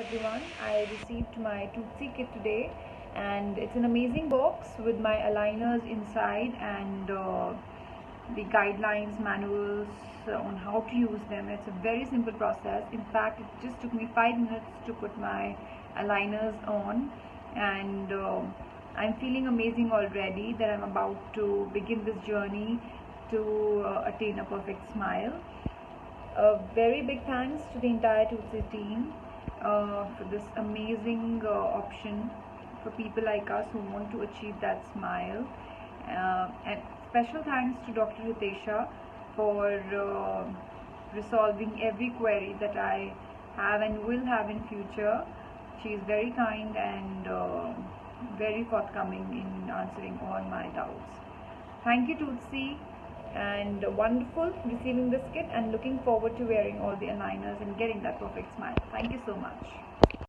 everyone. I received my toothsi kit today, and it's an amazing box with my aligners inside and the guidelines, manuals on how to use them. It's a very simple process. In fact, it just took me 5 minutes to put my aligners on, and I'm feeling amazing already that I'm about to begin this journey to attain a perfect smile. A very big thanks to the entire toothsi team for this amazing option for people like us who want to achieve that smile. And special thanks to Dr. Hitesha for resolving every query that I have and will have in future. She is very kind and very forthcoming in answering all my doubts. Thank you, toothsi, and wonderful receiving this kit and looking forward to wearing all the aligners and getting that perfect smile. Thank you so much.